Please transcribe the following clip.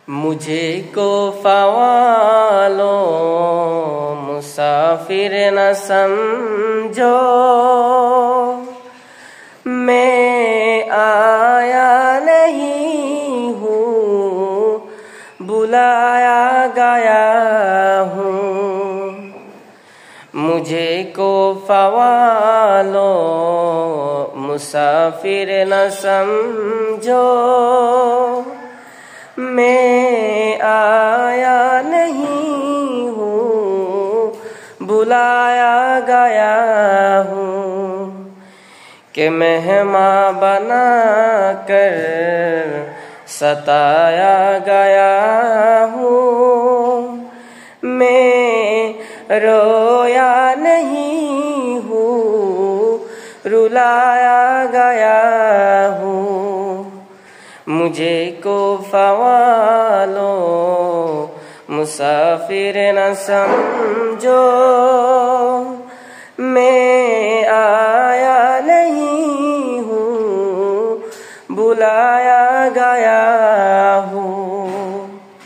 मुझे को फ़वालो मुसाफिर न समझो, मैं आया नहीं हूँ, बुलाया गया हूँ। मुझे को फ़वालो मुसाफिर न समझो, मैं आया नहीं हूँ, बुलाया गया हूँ। कि मेहमान बना कर सताया गया हूँ, मैं रोया नहीं हूँ, रुलाया गया हूँ। मुझे को फ़वालो मुसाफिर न समझो, मैं आया नहीं हूँ, बुलाया गया हूँ।